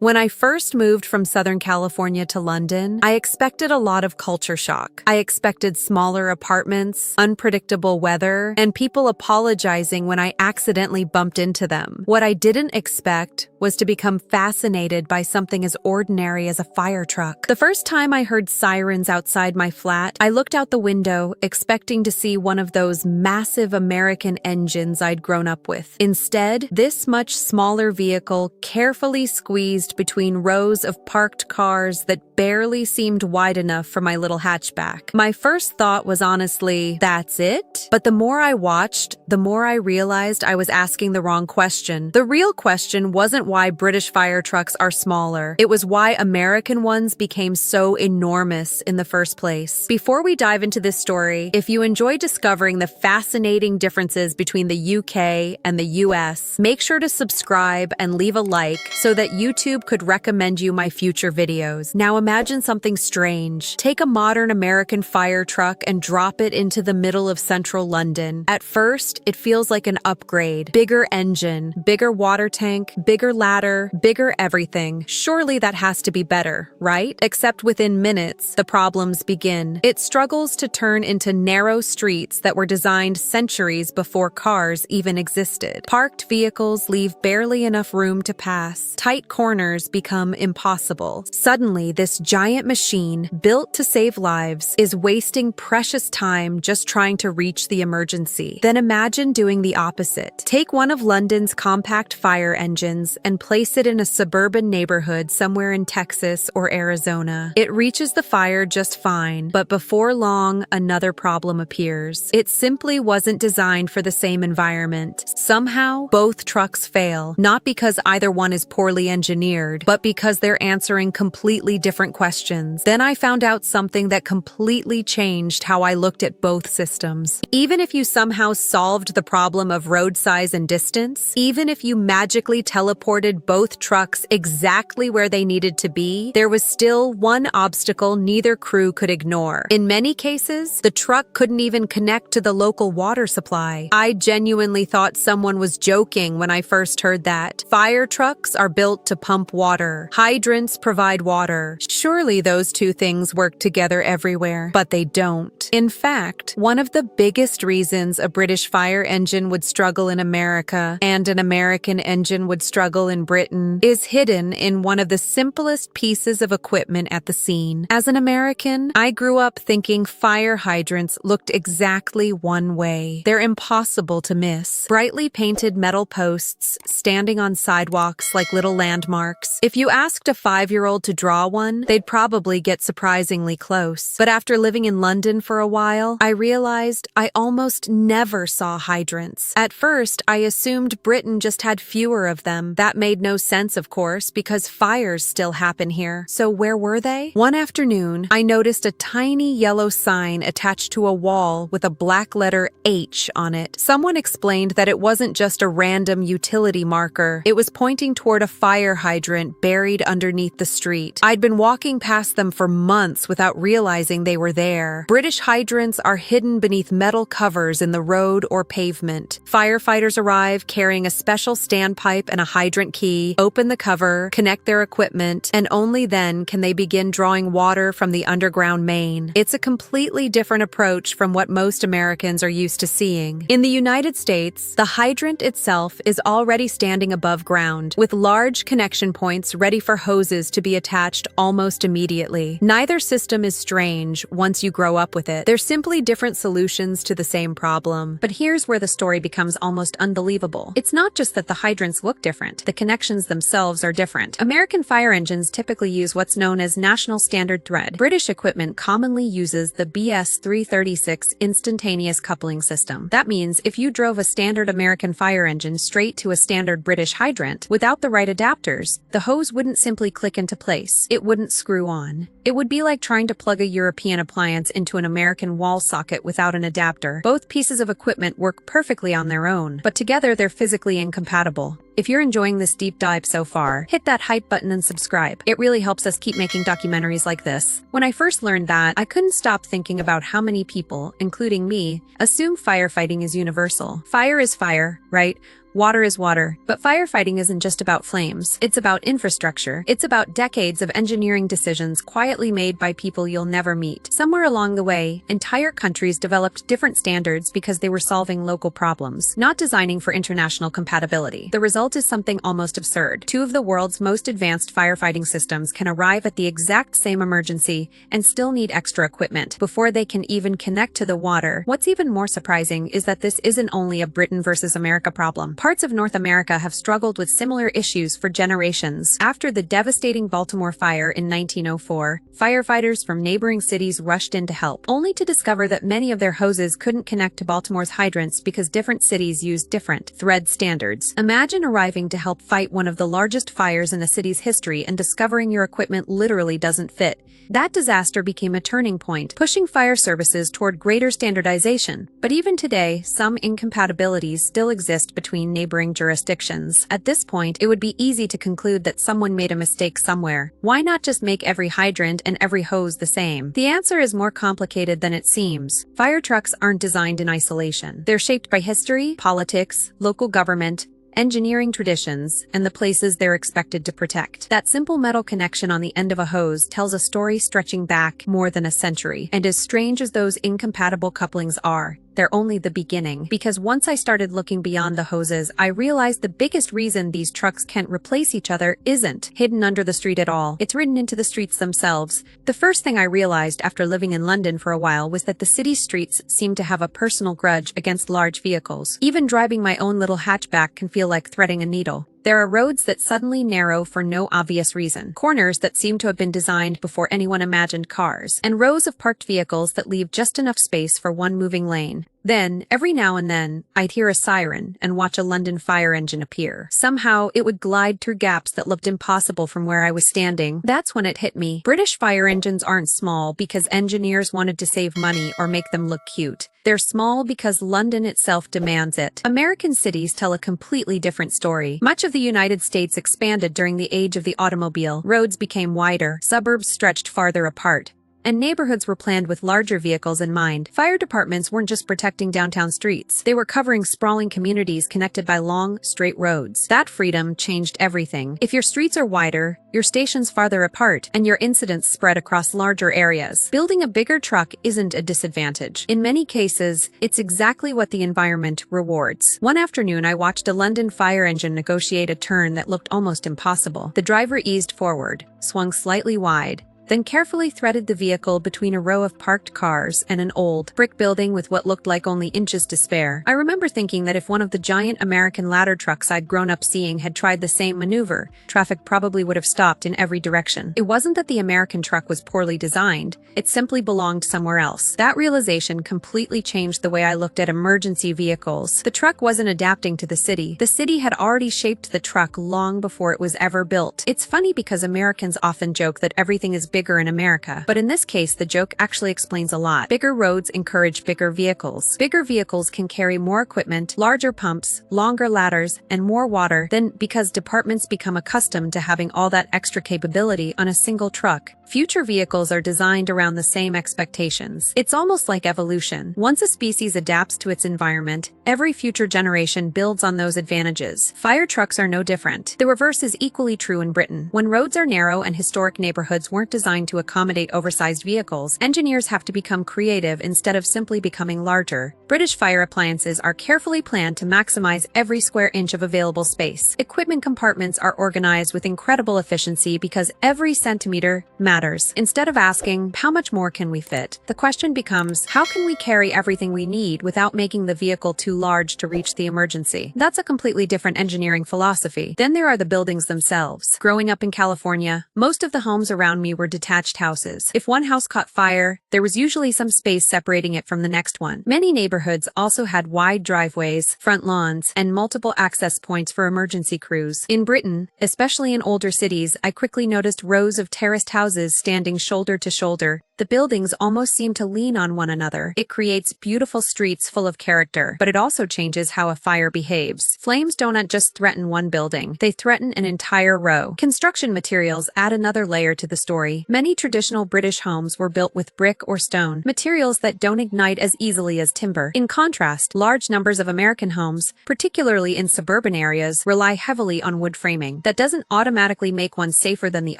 When I first moved from Southern California to London, I expected a lot of culture shock. I expected smaller apartments, unpredictable weather, and people apologizing when I accidentally bumped into them. What I didn't expect was to become fascinated by something as ordinary as a fire truck. The first time I heard sirens outside my flat, I looked out the window, expecting to see one of those massive American engines I'd grown up with. Instead, this much smaller vehicle carefully squeezed between rows of parked cars that barely seemed wide enough for my little hatchback. My first thought was honestly, that's it? But the more I watched, the more I realized I was asking the wrong question. The real question wasn't why British fire trucks are smaller. It was why American ones became so enormous in the first place. Before we dive into this story, if you enjoy discovering the fascinating differences between the UK and the US, make sure to subscribe and leave a like so that YouTube could recommend you my future videos. Now imagine something strange. Take a modern American fire truck and drop it into the middle of central London. At first, it feels like an upgrade. Bigger engine, bigger water tank, bigger ladder, bigger everything. Surely that has to be better, right? Except within minutes, the problems begin. It struggles to turn into narrow streets that were designed centuries before cars even existed. Parked vehicles leave barely enough room to pass. Tight corners become impossible. Suddenly, this giant machine, built to save lives, is wasting precious time just trying to reach the emergency. Then imagine doing the opposite. Take one of London's compact fire engines and place it in a suburban neighborhood somewhere in Texas or Arizona. It reaches the fire just fine, but before long, another problem appears. It simply wasn't designed for the same environment. Somehow, both trucks fail, not because either one is poorly engineered, but because they're answering completely different questions. Then I found out something that completely changed how I looked at both systems. Even if you somehow solved the problem of road size and distance, even if you magically teleported both trucks exactly where they needed to be, there was still one obstacle neither crew could ignore. In many cases, the truck couldn't even connect to the local water supply. I genuinely thought someone was joking when I first heard that. Fire trucks are built to pump water. Hydrants provide water. Surely those two things work together everywhere, but they don't. In fact, one of the biggest reasons a British fire engine would struggle in America and an American engine would struggle in Britain is hidden in one of the simplest pieces of equipment at the scene. As an American, I grew up thinking fire hydrants looked exactly one way. They're impossible to miss. Brightly painted metal posts standing on sidewalks like little landmarks. If you asked a 5-year-old to draw one, they'd probably get surprisingly close. But after living in London for a while, I realized I almost never saw hydrants. At first, I assumed Britain just had fewer of them. That made no sense, of course, because fires still happen here. So where were they? One afternoon, I noticed a tiny yellow sign attached to a wall with a black letter H on it. Someone explained that it wasn't just a random utility marker. It was pointing toward a fire hydrant buried underneath the street. I'd been walking past them for months without realizing they were there. British hydrants are hidden beneath metal covers in the road or pavement. Firefighters arrive carrying a special standpipe and a hydrant key, open the cover, connect their equipment, and only then can they begin drawing water from the underground main. It's a completely different approach from what most Americans are used to seeing. In the United States, the hydrant itself is already standing above ground, with large connection points ready for hoses to be attached almost immediately. Neither system is strange once you grow up with it. They're simply different solutions to the same problem. But here's where the story becomes almost unbelievable. It's not just that the hydrants look different, the connections themselves are different. American fire engines typically use what's known as National Standard Thread. British equipment commonly uses the BS336 instantaneous coupling system. That means if you drove a standard American fire engine straight to a standard British hydrant without the right adapters, the hose wouldn't simply click into place. It wouldn't screw on. It would be like trying to plug a European appliance into an American wall socket without an adapter. Both pieces of equipment work perfectly on their own, but together they're physically incompatible. If you're enjoying this deep dive so far, hit that hype button and subscribe. It really helps us keep making documentaries like this. When I first learned that, I couldn't stop thinking about how many people, including me, assume firefighting is universal. Fire is fire, right? Water is water. But firefighting isn't just about flames. It's about infrastructure. It's about decades of engineering decisions quietly made by people you'll never meet. Somewhere along the way, entire countries developed different standards because they were solving local problems, not designing for international compatibility. The result is something almost absurd. Two of the world's most advanced firefighting systems can arrive at the exact same emergency and still need extra equipment before they can even connect to the water. What's even more surprising is that this isn't only a Britain versus America problem. Parts of North America have struggled with similar issues for generations. After the devastating Baltimore fire in 1904, firefighters from neighboring cities rushed in to help, only to discover that many of their hoses couldn't connect to Baltimore's hydrants because different cities used different thread standards. Imagine arriving to help fight one of the largest fires in a city's history and discovering your equipment literally doesn't fit. That disaster became a turning point, pushing fire services toward greater standardization. But even today, some incompatibilities still exist between neighboring jurisdictions. At this point, it would be easy to conclude that someone made a mistake somewhere. Why not just make every hydrant and every hose the same? The answer is more complicated than it seems. Fire trucks aren't designed in isolation. They're shaped by history, politics, local government, engineering traditions, and the places they're expected to protect. That simple metal connection on the end of a hose tells a story stretching back more than a century. And as strange as those incompatible couplings are, they're only the beginning. Because once I started looking beyond the hoses, I realized the biggest reason these trucks can't replace each other isn't hidden under the street at all. It's written into the streets themselves. The first thing I realized after living in London for a while was that the city's streets seem to have a personal grudge against large vehicles. Even driving my own little hatchback can feel like threading a needle. There are roads that suddenly narrow for no obvious reason, corners that seem to have been designed before anyone imagined cars, and rows of parked vehicles that leave just enough space for one moving lane. Then, every now and then, I'd hear a siren and watch a London fire engine appear. Somehow, it would glide through gaps that looked impossible from where I was standing. That's when it hit me. British fire engines aren't small because engineers wanted to save money or make them look cute. They're small because London itself demands it. American cities tell a completely different story. Much of the United States expanded during the age of the automobile. Roads became wider, suburbs stretched farther apart, and neighborhoods were planned with larger vehicles in mind. Fire departments weren't just protecting downtown streets. They were covering sprawling communities connected by long, straight roads. That freedom changed everything. If your streets are wider, your stations farther apart, and your incidents spread across larger areas, building a bigger truck isn't a disadvantage. In many cases, it's exactly what the environment rewards. One afternoon, I watched a London fire engine negotiate a turn that looked almost impossible. The driver eased forward, swung slightly wide, then carefully threaded the vehicle between a row of parked cars and an old brick building with what looked like only inches to spare. I remember thinking that if one of the giant American ladder trucks I'd grown up seeing had tried the same maneuver, traffic probably would have stopped in every direction. It wasn't that the American truck was poorly designed, it simply belonged somewhere else. That realization completely changed the way I looked at emergency vehicles. The truck wasn't adapting to the city. The city had already shaped the truck long before it was ever built. It's funny because Americans often joke that everything is bigger in America, but in this case the joke actually explains a lot. Bigger roads encourage bigger vehicles. Bigger vehicles can carry more equipment, larger pumps, longer ladders, and more water than because departments become accustomed to having all that extra capability on a single truck. Future vehicles are designed around the same expectations. It's almost like evolution. Once a species adapts to its environment, every future generation builds on those advantages. Fire trucks are no different. The reverse is equally true in Britain. When roads are narrow and historic neighborhoods weren't designed to accommodate oversized vehicles, engineers have to become creative instead of simply becoming larger. British fire appliances are carefully planned to maximize every square inch of available space. Equipment compartments are organized with incredible efficiency because every centimeter matters. Instead of asking, how much more can we fit? The question becomes, how can we carry everything we need without making the vehicle too large to reach the emergency? That's a completely different engineering philosophy. Then there are the buildings themselves. Growing up in California, most of the homes around me were detached houses. If one house caught fire, there was usually some space separating it from the next one. Many neighborhoods also had wide driveways, front lawns, and multiple access points for emergency crews. In Britain, especially in older cities, I quickly noticed rows of terraced houses standing shoulder to shoulder, The buildings almost seem to lean on one another. It creates beautiful streets full of character, but it also changes how a fire behaves. Flames don't just threaten one building, they threaten an entire row. Construction materials add another layer to the story. Many traditional British homes were built with brick or stone, materials that don't ignite as easily as timber. In contrast, large numbers of American homes, particularly in suburban areas, rely heavily on wood framing. That doesn't automatically make one safer than the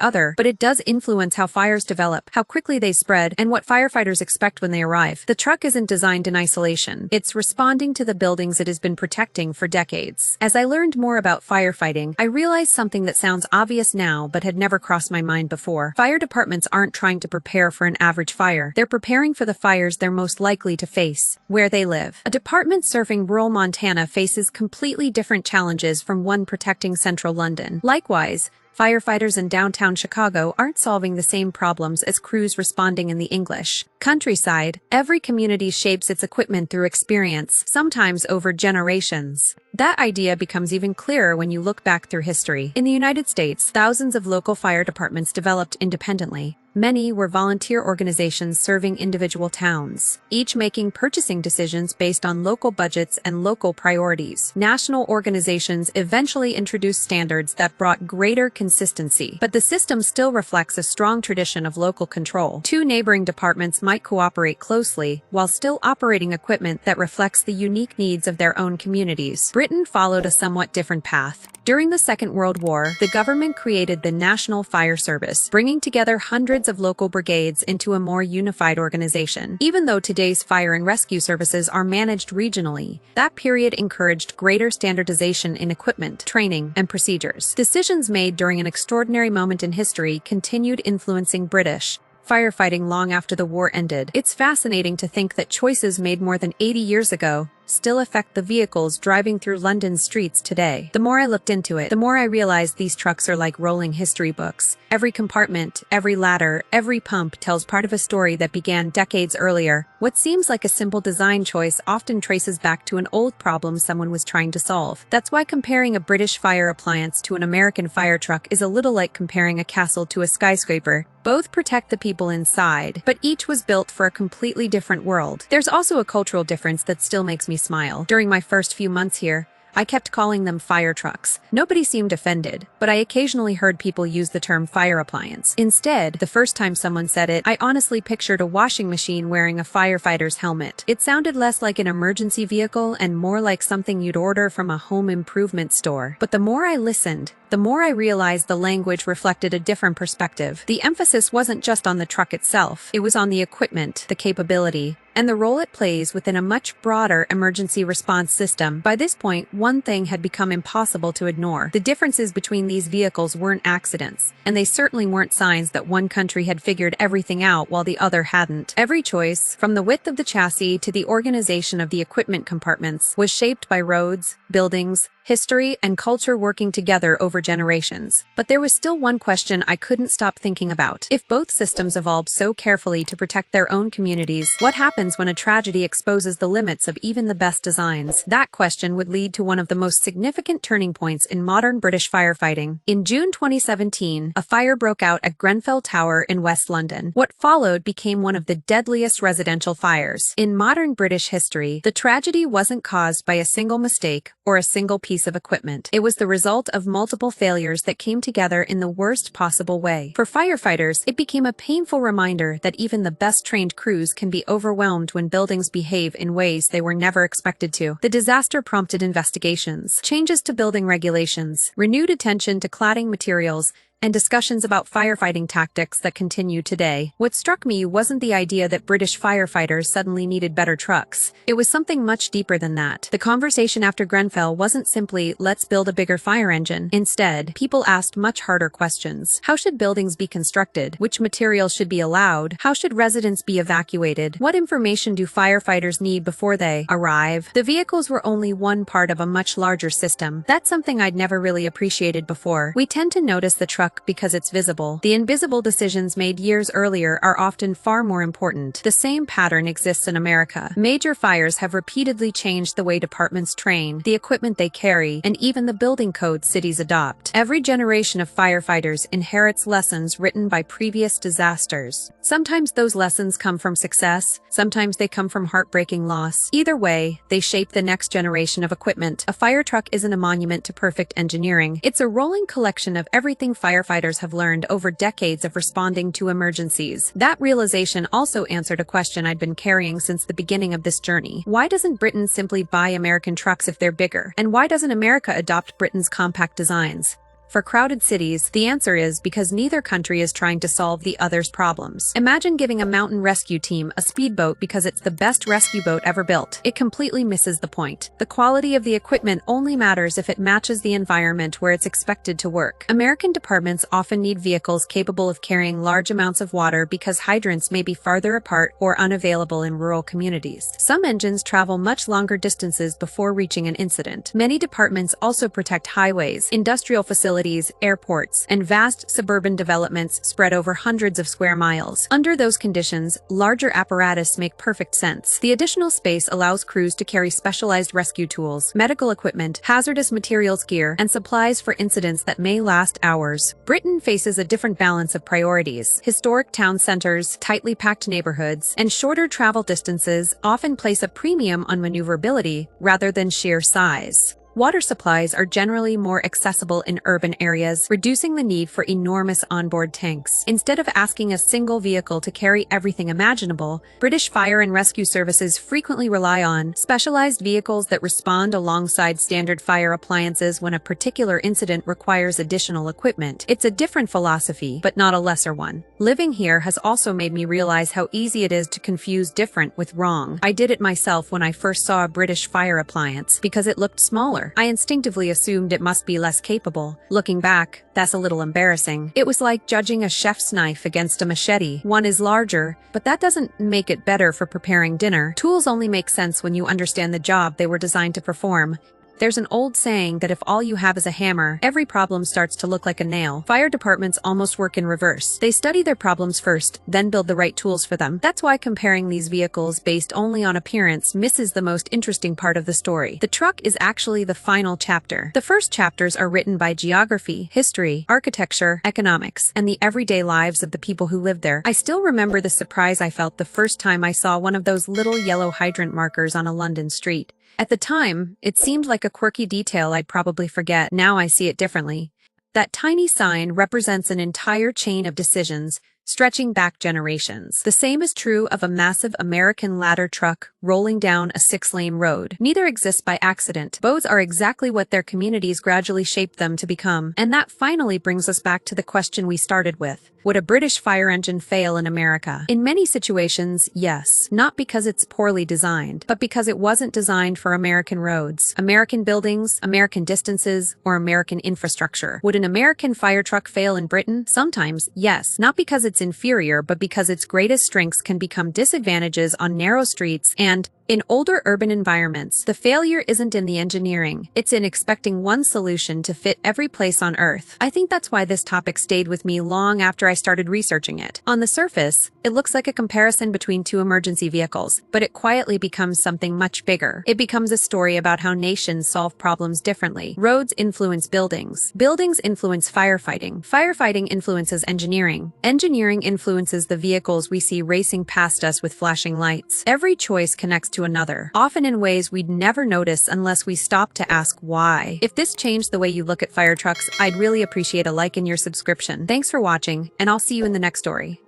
other, but it does influence how fires develop, how quickly they spread, and what firefighters expect when they arrive. The truck isn't designed in isolation. It's responding to the buildings it has been protecting for decades. As I learned more about firefighting, I realized something that sounds obvious now but had never crossed my mind before. Fire departments aren't trying to prepare for an average fire. They're preparing for the fires they're most likely to face, where they live. A department serving rural Montana faces completely different challenges from one protecting central London. Likewise, firefighters in downtown Chicago aren't solving the same problems as crews responding in the English countryside. Every community shapes its equipment through experience, sometimes over generations. That idea becomes even clearer when you look back through history. In the United States, thousands of local fire departments developed independently. Many were volunteer organizations serving individual towns, each making purchasing decisions based on local budgets and local priorities. National organizations eventually introduced standards that brought greater consistency, but the system still reflects a strong tradition of local control. Two neighboring departments might cooperate closely while still operating equipment that reflects the unique needs of their own communities. Britain followed a somewhat different path. During the Second World War, the government created the National Fire Service, bringing together hundreds of local brigades into a more unified organization. Even though today's fire and rescue services are managed regionally, that period encouraged greater standardization in equipment, training, and procedures. Decisions made during an extraordinary moment in history continued influencing British firefighting long after the war ended. It's fascinating to think that choices made more than 80 years ago still affect the vehicles driving through London's streets today. The more I looked into it, the more I realized these trucks are like rolling history books. Every compartment, every ladder, every pump tells part of a story that began decades earlier. What seems like a simple design choice often traces back to an old problem someone was trying to solve. That's why comparing a British fire appliance to an American fire truck is a little like comparing a castle to a skyscraper. Both protect the people inside, but each was built for a completely different world. There's also a cultural difference that still makes me smile. During my first few months here, I kept calling them fire trucks. Nobody seemed offended, but I occasionally heard people use the term fire appliance. Instead, the first time someone said it, I honestly pictured a washing machine wearing a firefighter's helmet. It sounded less like an emergency vehicle and more like something you'd order from a home improvement store. But the more I listened, the more I realized the language reflected a different perspective. The emphasis wasn't just on the truck itself, it was on the equipment, the capability, and the role it plays within a much broader emergency response system. By this point, one thing had become impossible to ignore. The differences between these vehicles weren't accidents, and they certainly weren't signs that one country had figured everything out while the other hadn't. Every choice, from the width of the chassis to the organization of the equipment compartments, was shaped by roads, buildings, history, and culture working together over generations. But there was still one question I couldn't stop thinking about. If both systems evolved so carefully to protect their own communities, what happens when a tragedy exposes the limits of even the best designs? That question would lead to one of the most significant turning points in modern British firefighting. In June 2017, a fire broke out at Grenfell Tower in West London. What followed became one of the deadliest residential fires in modern British history. The tragedy wasn't caused by a single mistake or a single piece of equipment. It was the result of multiple failures that came together in the worst possible way. For firefighters, it became a painful reminder that even the best trained crews can be overwhelmed when buildings behave in ways they were never expected to. The disaster prompted investigations, changes to building regulations, renewed attention to cladding materials, and discussions about firefighting tactics that continue today. What struck me wasn't the idea that British firefighters suddenly needed better trucks. It was something much deeper than that. The conversation after Grenfell wasn't simply, let's build a bigger fire engine. Instead, people asked much harder questions. How should buildings be constructed? Which materials should be allowed? How should residents be evacuated? What information do firefighters need before they arrive? The vehicles were only one part of a much larger system. That's something I'd never really appreciated before. We tend to notice the truck truck because it's visible. The invisible decisions made years earlier are often far more important. The same pattern exists in America. Major fires have repeatedly changed the way departments train, the equipment they carry, and even the building codes cities adopt. Every generation of firefighters inherits lessons written by previous disasters. Sometimes those lessons come from success, sometimes they come from heartbreaking loss. Either way, they shape the next generation of equipment. A fire truck isn't a monument to perfect engineering. It's a rolling collection of everything firefighters have learned over decades of responding to emergencies. That realization also answered a question I'd been carrying since the beginning of this journey. Why doesn't Britain simply buy American trucks if they're bigger? And why doesn't America adopt Britain's compact designs? For crowded cities, the answer is because neither country is trying to solve the other's problems. Imagine giving a mountain rescue team a speedboat because it's the best rescue boat ever built. It completely misses the point. The quality of the equipment only matters if it matches the environment where it's expected to work. American departments often need vehicles capable of carrying large amounts of water because hydrants may be farther apart or unavailable in rural communities. Some engines travel much longer distances before reaching an incident. Many departments also protect highways, industrial facilities, airports, and vast suburban developments spread over hundreds of square miles. Under those conditions, larger apparatus make perfect sense. The additional space allows crews to carry specialized rescue tools, medical equipment, hazardous materials gear, and supplies for incidents that may last hours. Britain faces a different balance of priorities. Historic town centers, tightly packed neighborhoods, and shorter travel distances often place a premium on maneuverability rather than sheer size. Water supplies are generally more accessible in urban areas, reducing the need for enormous onboard tanks. Instead of asking a single vehicle to carry everything imaginable, British fire and rescue services frequently rely on specialized vehicles that respond alongside standard fire appliances when a particular incident requires additional equipment. It's a different philosophy, but not a lesser one. Living here has also made me realize how easy it is to confuse different with wrong. I did it myself when I first saw a British fire appliance because it looked smaller. I instinctively assumed it must be less capable. Looking back, that's a little embarrassing. It was like judging a chef's knife against a machete. One is larger, but that doesn't make it better for preparing dinner. Tools only make sense when you understand the job they were designed to perform. There's an old saying that if all you have is a hammer, every problem starts to look like a nail. Fire departments almost work in reverse. They study their problems first, then build the right tools for them. That's why comparing these vehicles based only on appearance misses the most interesting part of the story. The truck is actually the final chapter. The first chapters are written by geography, history, architecture, economics, and the everyday lives of the people who live there. I still remember the surprise I felt the first time I saw one of those little yellow hydrant markers on a London street. At the time, it seemed like a quirky detail I'd probably forget. Now I see it differently. That tiny sign represents an entire chain of decisions, stretching back generations. The same is true of a massive American ladder truck rolling down a 6-lane road. Neither exists by accident. Both are exactly what their communities gradually shaped them to become. And that finally brings us back to the question we started with. Would a British fire engine fail in America? In many situations, yes. Not because it's poorly designed, but because it wasn't designed for American roads, American buildings, American distances, or American infrastructure. Would an American fire truck fail in Britain? Sometimes, yes. Not because it's inferior, but because its greatest strengths can become disadvantages on narrow streets and, in older urban environments. The failure isn't in the engineering, it's in expecting one solution to fit every place on Earth. I think that's why this topic stayed with me long after I started researching it. On the surface, it looks like a comparison between two emergency vehicles, but it quietly becomes something much bigger. It becomes a story about how nations solve problems differently. Roads influence buildings. Buildings influence firefighting. Firefighting influences engineering. Engineering influences the vehicles we see racing past us with flashing lights. Every choice connects to another, often in ways we'd never notice unless we stop to ask why. If this changed the way you look at fire trucks, I'd really appreciate a like and your subscription. Thanks for watching, and I'll see you in the next story.